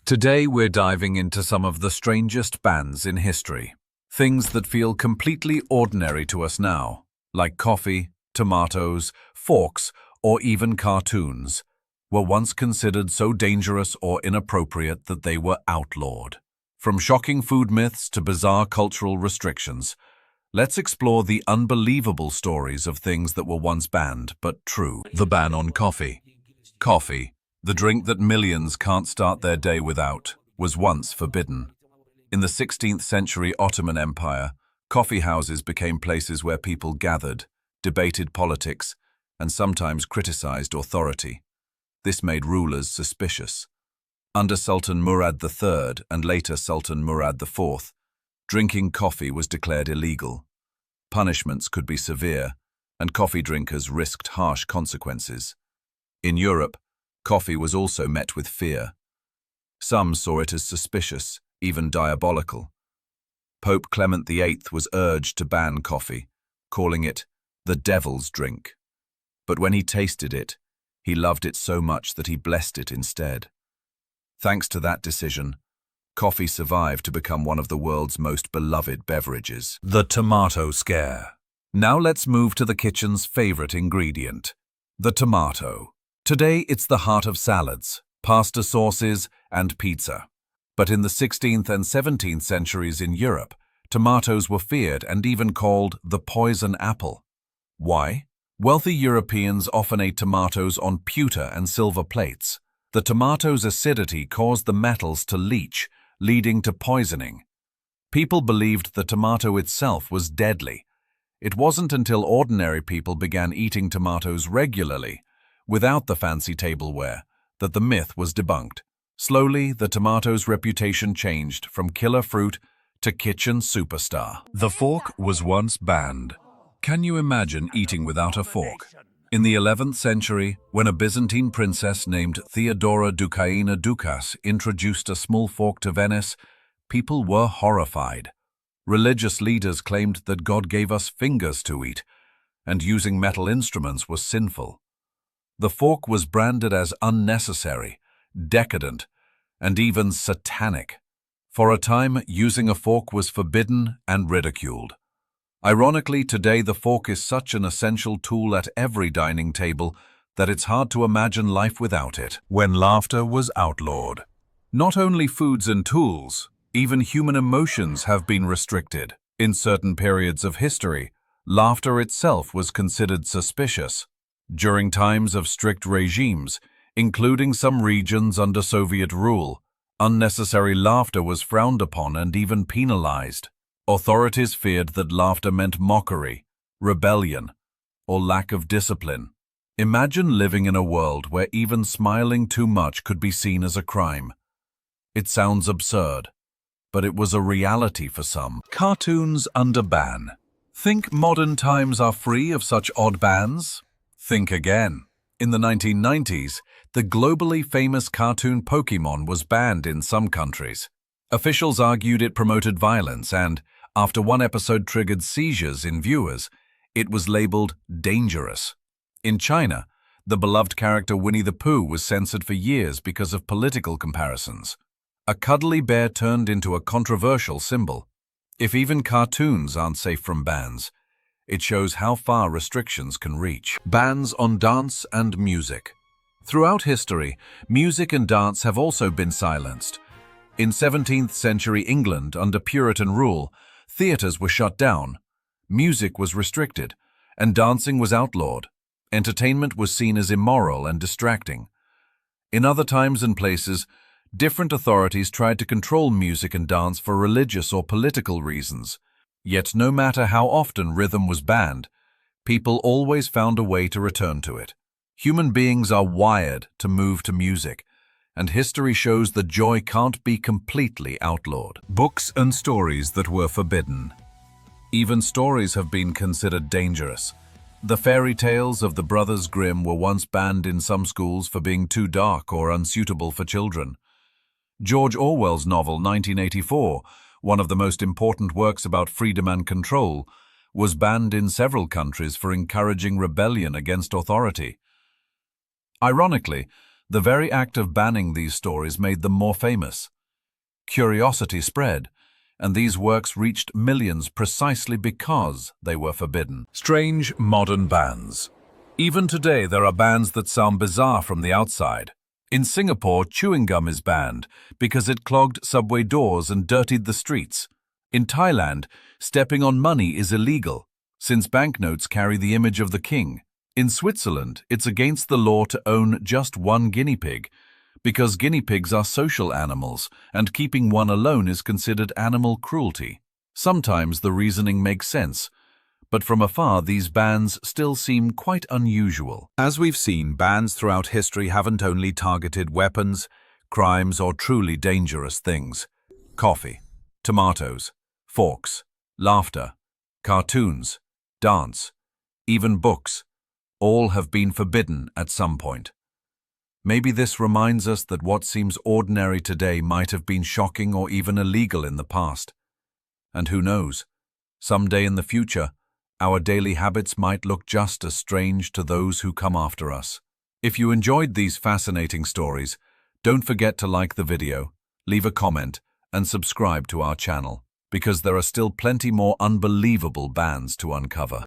Today we're diving into some of the strangest bans in history. Things that feel completely ordinary to us now, like coffee, tomatoes, forks, or even cartoons, were once considered so dangerous or inappropriate that they were outlawed. From shocking food myths to bizarre cultural restrictions, let's explore the unbelievable stories of things that were once banned but true. The ban on coffee. Coffee, the drink that millions can't start their day without, was once forbidden. In the 16th century Ottoman Empire, coffee houses became places where people gathered, debated politics, and sometimes criticized authority. This made rulers suspicious. Under Sultan Murad III and later Sultan Murad IV, drinking coffee was declared illegal. Punishments could be severe, and coffee drinkers risked harsh consequences. In Europe, coffee was also met with fear. Some saw it as suspicious, even diabolical. Pope Clement VIII was urged to ban coffee, calling it the devil's drink. But when he tasted it, he loved it so much that he blessed it instead. Thanks to that decision, coffee survived to become one of the world's most beloved beverages. The tomato scare. Now let's move to the kitchen's favorite ingredient, the tomato. Today it's the heart of salads, pasta sauces, and pizza. But in the 16th and 17th centuries in Europe, tomatoes were feared and even called the poison apple. Why? Wealthy Europeans often ate tomatoes on pewter and silver plates. The tomato's acidity caused the metals to leach, leading to poisoning. People believed the tomato itself was deadly. It wasn't until ordinary people began eating tomatoes regularly, without the fancy tableware, that the myth was debunked. Slowly, the tomato's reputation changed from killer fruit to kitchen superstar. The fork was once banned. Can you imagine eating without a fork? In the 11th century, when a Byzantine princess named Theodora Ducaina Ducas introduced a small fork to Venice, people were horrified. Religious leaders claimed that God gave us fingers to eat, and using metal instruments was sinful. The fork was branded as unnecessary, decadent, and even satanic. For a time, using a fork was forbidden and ridiculed. Ironically, today the fork is such an essential tool at every dining table that it's hard to imagine life without it. When laughter was outlawed. Not only foods and tools, even human emotions have been restricted. In certain periods of history, laughter itself was considered suspicious. During times of strict regimes, including some regions under Soviet rule, unnecessary laughter was frowned upon and even penalized. Authorities feared that laughter meant mockery, rebellion, or lack of discipline. Imagine living in a world where even smiling too much could be seen as a crime. It sounds absurd, but it was a reality for some. Cartoons under ban. Think modern times are free of such odd bans? Think again. In the 1990s, the globally famous cartoon Pokémon was banned in some countries. Officials argued it promoted violence and, after one episode triggered seizures in viewers, it was labeled dangerous. In China, the beloved character Winnie the Pooh was censored for years because of political comparisons. A cuddly bear turned into a controversial symbol. If even cartoons aren't safe from bans, it shows how far restrictions can reach. Bans on dance and music. Throughout history, music and dance have also been silenced. In 17th century England, under Puritan rule, theatres were shut down, music was restricted, and dancing was outlawed. Entertainment was seen as immoral and distracting. In other times and places, different authorities tried to control music and dance for religious or political reasons. Yet no matter how often rhythm was banned, people always found a way to return to it. Human beings are wired to move to music, and history shows that joy can't be completely outlawed. Books and stories that were forbidden. Even stories have been considered dangerous. The fairy tales of the Brothers Grimm were once banned in some schools for being too dark or unsuitable for children. George Orwell's novel 1984, one of the most important works about freedom and control, was banned in several countries for encouraging rebellion against authority. Ironically, The very act of banning these stories made them more famous. Curiosity spread, and these works reached millions precisely because they were forbidden. Strange modern bans. Even today, there are bans that sound bizarre from the outside. In Singapore, chewing gum is banned because it clogged subway doors and dirtied the streets. In Thailand, stepping on money is illegal, since banknotes carry the image of the king. In Switzerland, it's against the law to own just one guinea pig, because guinea pigs are social animals, and keeping one alone is considered animal cruelty. Sometimes the reasoning makes sense, but from afar these bans still seem quite unusual. As we've seen, bans throughout history haven't only targeted weapons, crimes, or truly dangerous things. Coffee, tomatoes, forks, laughter, cartoons, dance, even books, all have been forbidden at some point. Maybe this reminds us that what seems ordinary today might have been shocking or even illegal in the past. And who knows, someday in the future, our daily habits might look just as strange to those who come after us. If you enjoyed these fascinating stories, don't forget to like the video, leave a comment, and subscribe to our channel, because there are still plenty more unbelievable bans to uncover.